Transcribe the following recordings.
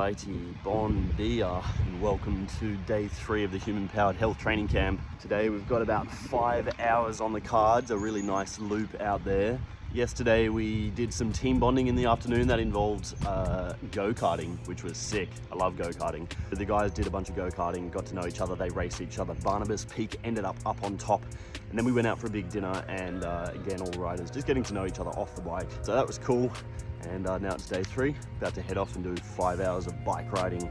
Alrighty, bon dia, and welcome to day 3 of the human-powered health training camp. Today we've got about 5 hours on the cards, a really nice loop out there. Yesterday we did some team bonding in the afternoon that involved go-karting, which was sick. I love go-karting. The guys did a bunch of go-karting, got to know each other, they raced each other. Barnabas Peak ended up on top, and then we went out for a big dinner, and again, all the riders just getting to know each other off the bike. So that was cool. And now it's day 3, about to head off and do 5 hours of bike riding.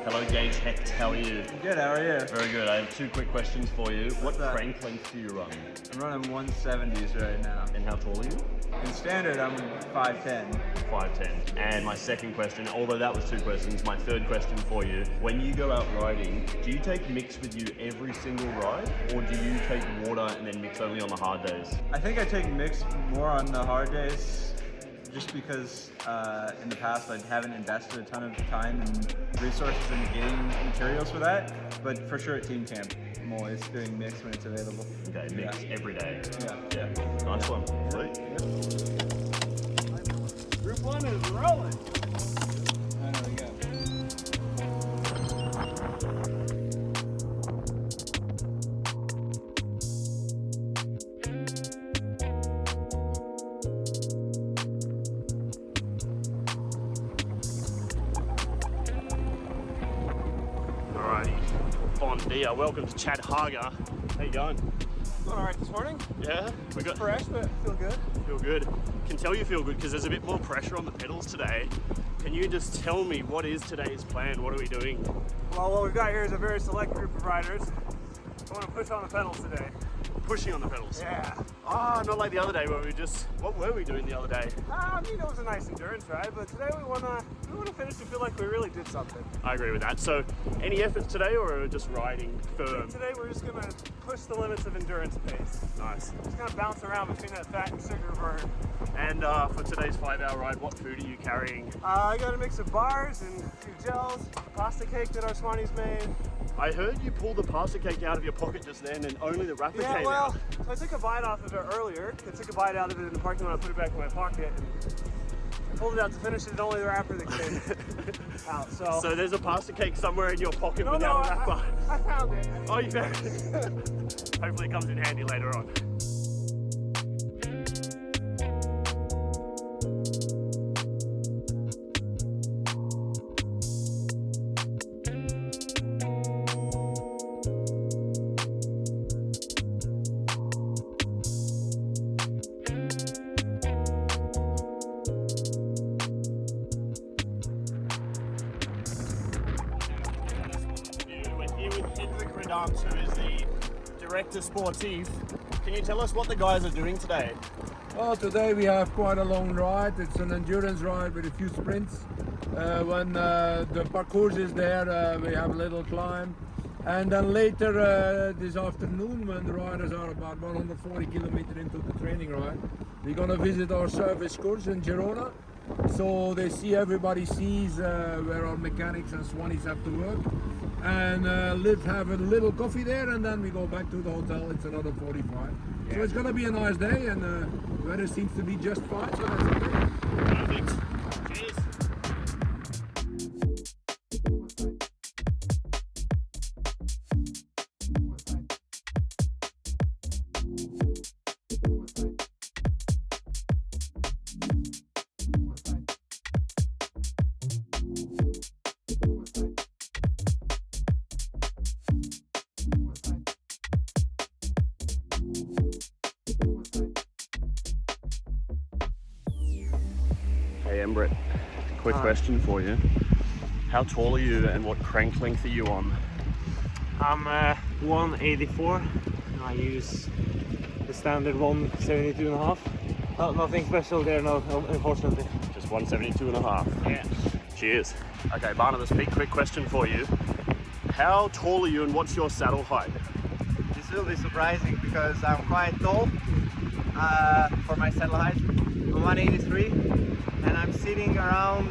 Hello Gage Hecht, how are you? Good, how are you? Very good. I have 2 quick questions for you. What crank length do you run? I'm running 170s right now. And how tall are you? In standard, I'm 5'10". 5'10". And my second question, although that was 2 questions, my third question for you, when you go out riding, do you take mix with you every single ride, or do you take water and then mix only on the hard days? I think I take mix more on the hard days, just because in the past I haven't invested a ton of time and resources into getting materials for that, but for sure at team camp, I'm always doing mix when it's available. Okay, mix every day. Yeah. Nice one. Sweet. Group 1 is rolling. I know, we go. Alrighty. Bon dia. Welcome to Chad Haga. How you going? All right this morning. Yeah? We got Fresh, but feel good. Feel good. Can tell you feel good because there's a bit more pressure on the pedals today. Can you just tell me what is today's plan? What are we doing? Well, what we've got here is a very select group of riders. I want to push on the pedals today. Pushing on the pedals. Yeah. Ah, not like the other day where what were we doing the other day? I mean, it was a nice endurance ride, but today we want to finish to feel like we really did something. I agree with that. So, any efforts today, or are we just riding firm? Today we're just going to push the limits of endurance pace. Nice. Just kind of bounce around between that fat and sugar burn. And for today's 5-hour ride, what food are you carrying? I got a mix of bars and a few gels, pasta cake that our Swanee's made. I heard you pulled the pasta cake out of your pocket just then and only the wrapper came out. So I took a bite off of it earlier. I took a bite out of it in the parking lot, I put it back in my pocket, and I pulled it out to finish it, and only the wrapper that came out. So there's a pasta cake somewhere in your pocket without a wrapper? I found it. Oh, you found it? Hopefully it comes in handy later on. Knox, who is the director sportif. Can you tell us what the guys are doing today? Well, today we have quite a long ride. It's an endurance ride with a few sprints. When the parcours is there, we have a little climb. And then later this afternoon, when the riders are about 140 kilometers into the training ride, we're going to visit our service course in Girona. So everybody sees where our mechanics and Swanees have to work. And have a little coffee there, and then we go back to the hotel. It's another 45. So it's gonna be a nice day, and the weather seems to be just fine, so that's okay. Perfect. Cheers. Hey Embret, quick question for you. How tall are you and what crank length are you on? I'm 184. I use the standard 172.5. Nothing special there, no, unfortunately. Just 172.5. Yeah. Cheers. Okay, Barnabas Peak, quick question for you. How tall are you and what's your saddle height? This will be surprising because I'm quite tall for my saddle height. I'm 183 and I'm sitting around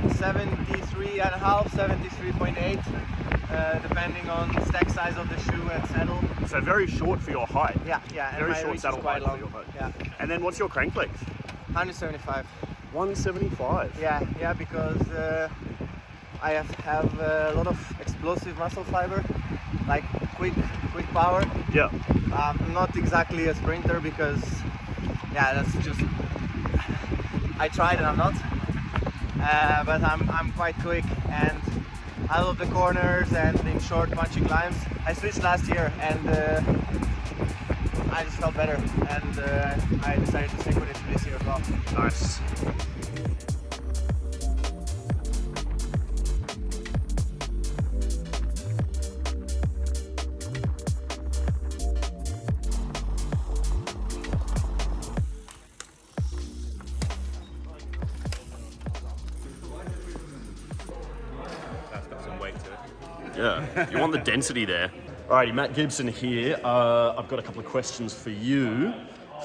73.5, 73.8. depending on stack size of the shoe and saddle. So very short for your height. Yeah, and Very my short reach is saddle quite height long. for your height. Yeah, And then what's your crank length? 175. 175. Yeah, because I have a lot of explosive muscle fiber, like quick power. Yeah. I'm not exactly a sprinter because, yeah, that's just, I tried and I'm not. But I'm quite quick and I love the corners and in short punchy climbs. I switched last year and I just felt better and I decided to stick with it this year as well. Nice. That's got some weight to it. Yeah, you want the density there. Alrighty, Matt Gibson here. I've got a couple of questions for you.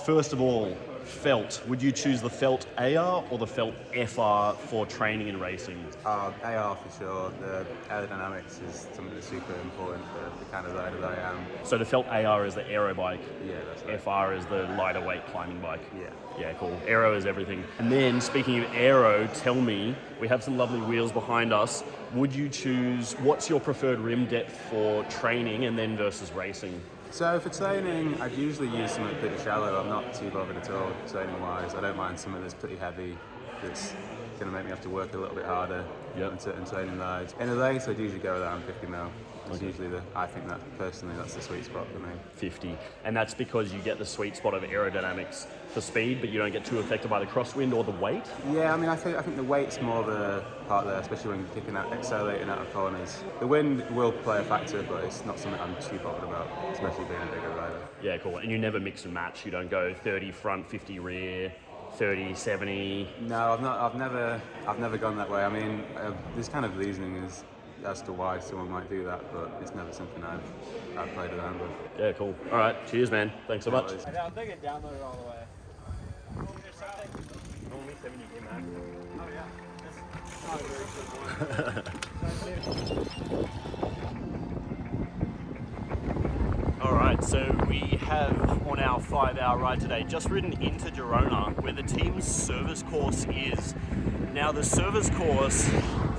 First of all, felt. Would you choose the felt AR or the felt FR for training and racing? AR for sure. The aerodynamics is something that's super important for the kind of rider that I am. So the felt AR is the aero bike. Yeah, that's right. FR is the lighter weight climbing bike. Yeah. Yeah, cool. Aero is everything. And then, speaking of aero, tell me, we have some lovely wheels behind us. Would you choose, what's your preferred rim depth for training and then versus racing? So for training, I'd usually use something pretty shallow. I'm not too bothered at all training-wise. I don't mind something that's pretty heavy, that's going to make me have to work a little bit harder in certain training rides. In a race, I'd usually go around 50 mil. It's usually I think that personally that's the sweet spot for me. 50. And that's because you get the sweet spot of aerodynamics for speed, but you don't get too affected by the crosswind or the weight? Yeah, I mean, I think the weight's more of a part there, especially when you're kicking out, accelerating out of corners. The wind will play a factor, but it's not something I'm too bothered about, especially being a bigger rider. Yeah, cool. And you never mix and match. You don't go 30 front, 50 rear, 30, 70. No, I've never gone that way. I mean, there's kind of reasoning as to why someone might do that, but it's never something I've played around with. Yeah, cool. All right. Cheers, man. Thanks so much. I don't think it downloaded all the way. Only 70 max. Oh yeah. That's not a very good All right, so we have on our 5-hour ride today just ridden into Girona, where the team's service course is. Now, the service course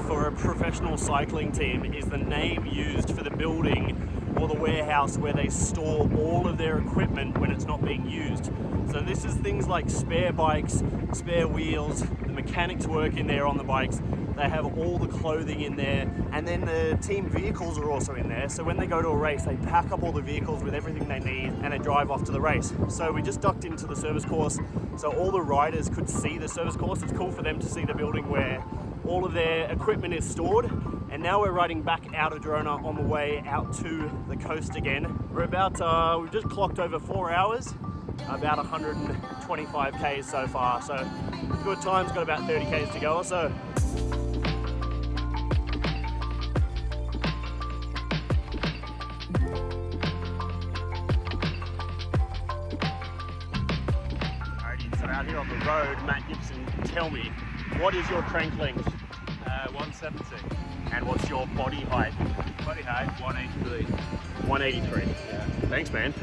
for a professional cycling team is the name used for the building or the warehouse where they store all of their equipment when it's not being used. So this is things like spare bikes, spare wheels, the mechanics work in there on the bikes. They have all the clothing in there, and then the team vehicles are also in there. So when they go to a race, they pack up all the vehicles with everything they need and they drive off to the race. So we just ducked into the service course so all the riders could see the service course. It's cool for them to see the building where all of their equipment is stored. And now we're riding back out of Girona on the way out to the coast again. We're about, we've just clocked over 4 hours, about 125 Ks so far. So good times, got about 30 Ks to go or so. Alrighty, so out here on the road, Matt Gibson, tell me, what is your crank length? 170. And what's your body height? Body height, 183. 183. Yeah. Thanks, man.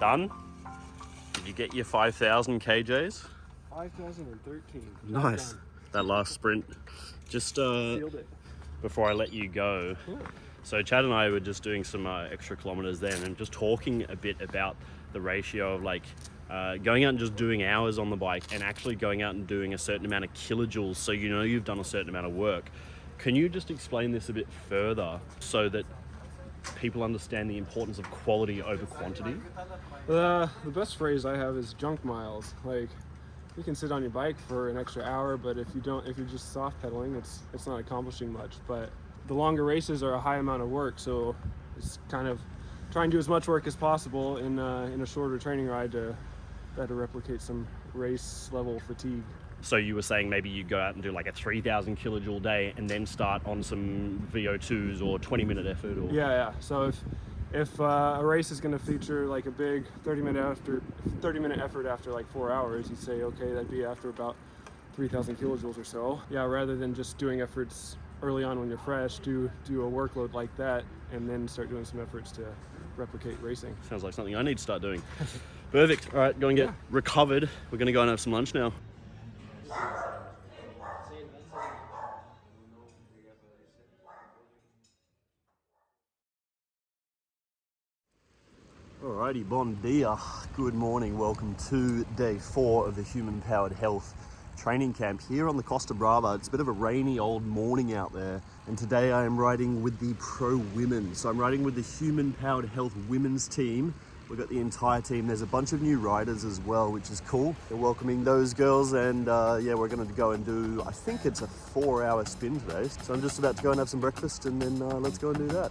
Done? Did you get your 5,000 kJs? 5,013. Nice. That last sprint. Just Sealed it. before I let you go. So Chad and I were just doing some extra kilometers then and just talking a bit about the ratio of like going out and just doing hours on the bike and actually going out and doing a certain amount of kilojoules, so you know you've done a certain amount of work. Can you just explain this a bit further so that people understand the importance of quality over quantity? The best phrase I have is junk miles. Like, you can sit on your bike for an extra hour, but if you're just soft pedaling, it's not accomplishing much. But the longer races are a high amount of work, so it's kind of trying to do as much work as possible in a shorter training ride to better replicate some race level fatigue. So you were saying maybe you go out and do like a 3,000 kilojoule day and then start on some VO2s or 20-minute effort? Or... Yeah. So if a race is going to feature like a big 30-minute effort after like 4 hours, you'd say, okay, that'd be after about 3,000 kilojoules or so. Yeah, rather than just doing efforts early on when you're fresh, do a workload like that and then start doing some efforts to replicate racing. Sounds like something I need to start doing. Perfect. All right, go and get recovered. We're going to go and have some lunch now. Alrighty, bon dia. Good morning. Welcome to day 4 of the Human Powered Health training camp here on the Costa Brava. It's a bit of a rainy old morning out there, and today I am riding with the pro women. So I'm riding with the Human Powered Health women's team. We've got the entire team. There's a bunch of new riders as well, which is cool. They're welcoming those girls, and yeah, we're going to go and do, I think it's a 4-hour spin today. So I'm just about to go and have some breakfast, and then let's go and do that.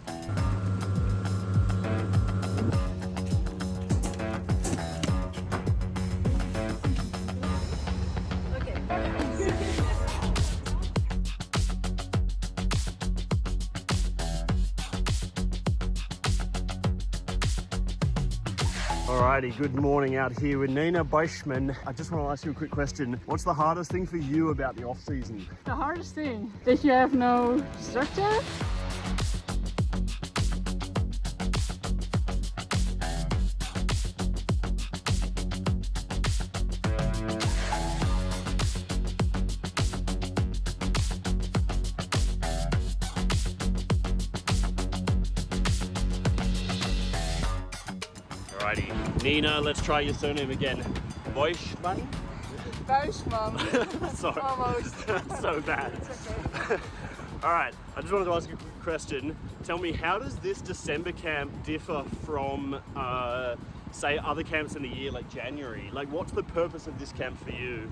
Alrighty, good morning out here with Nina Beischman. I just want to ask you a quick question. What's the hardest thing for you about the off-season? The hardest thing? That you have no structure? Alrighty, Nina, let's try your surname again. Beischman? Buisman. Sorry. Almost. So bad. It's okay. Alright, I just wanted to ask you a quick question. Tell me, how does this December camp differ from, say, other camps in the year, like January? Like, what's the purpose of this camp for you?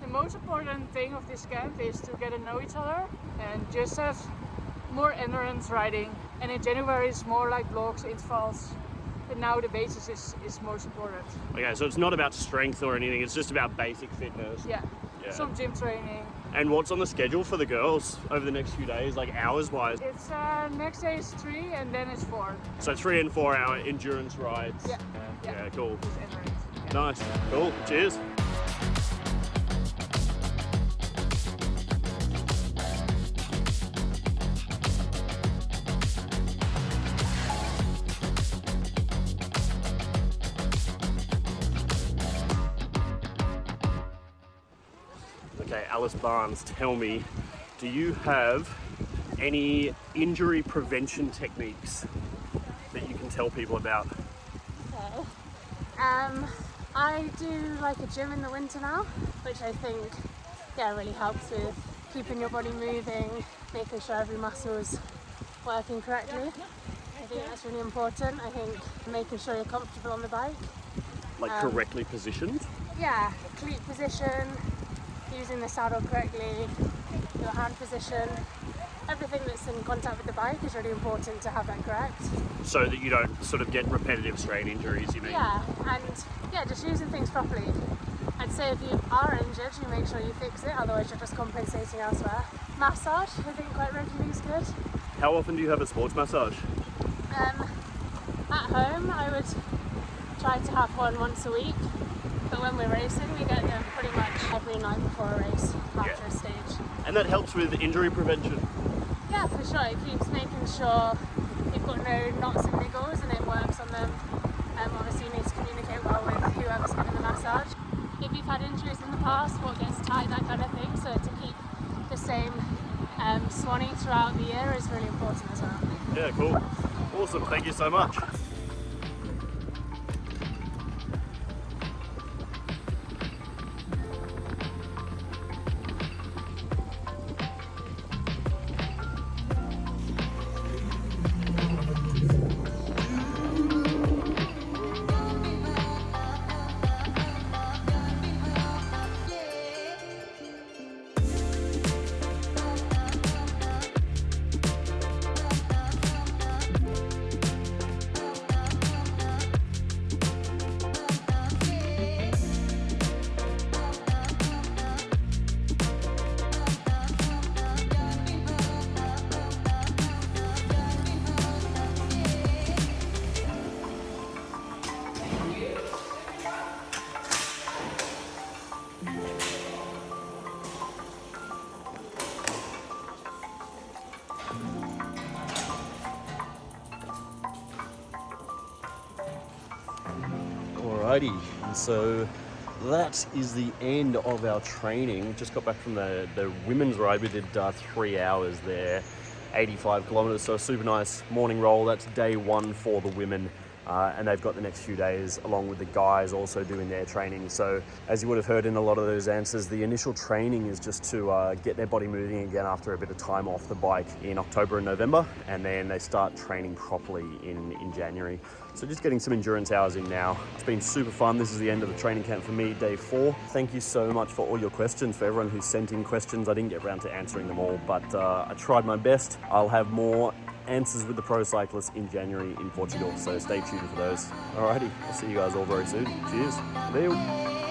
The most important thing of this camp is to get to know each other and just have more endurance riding. And in January it's more like blocks, intervals. But now the basis is most important. Okay, so it's not about strength or anything, it's just about basic fitness. Yeah. Some gym training. And what's on the schedule for the girls over the next few days, like hours-wise? It's next day is 3 and then it's 4. So 3 and 4 hour endurance rides. Yeah, Cool. Just endurance. Yeah. Nice, cool, cheers. Okay, Alice Barnes, tell me, do you have any injury prevention techniques that you can tell people about? Okay. I do like a gym in the winter now, which I think really helps with keeping your body moving, making sure every muscle is working correctly. I think that's really important. I think making sure you're comfortable on the bike. Like correctly positioned? Yeah, cleat position, using the saddle correctly, your hand position. Everything that's in contact with the bike is really important to have that correct. So that you don't sort of get repetitive strain injuries, you mean? Yeah, and just using things properly. I'd say if you are injured, you make sure you fix it, otherwise you're just compensating elsewhere. Massage, I think quite regularly is good. How often do you have a sports massage? At home, I would try to have one once a week, but when we're racing, we get them pretty much every night before a race, after a stage. And that helps with injury prevention? Yeah, for sure. It keeps making sure you've got no knots and niggles and it works on them. Obviously you need to communicate well with whoever's giving the massage. If you've had injuries in the past, what gets tight, that kind of thing, so to keep the same swanning throughout the year is really important as well. Yeah, cool. Awesome, thank you so much. Alrighty, and so that is the end of our training. Just got back from the women's ride. We did 3 hours there, 85 kilometers, so a super nice morning roll. That's day one for the women. And they've got the next few days along with the guys also doing their training. So as you would have heard in a lot of those answers, the initial training is just to get their body moving again after a bit of time off the bike in October and November, and then they start training properly in January. So just getting some endurance hours in now. It's been super fun. This is the end of the training camp for me, day 4. Thank you so much for all your questions, for everyone who sent in questions. I didn't get around to answering them all, but I tried my best. I'll have more answers with the pro cyclists in January in Portugal, so stay tuned for those. Alrighty, I'll see you guys all very soon. Cheers. Adeu.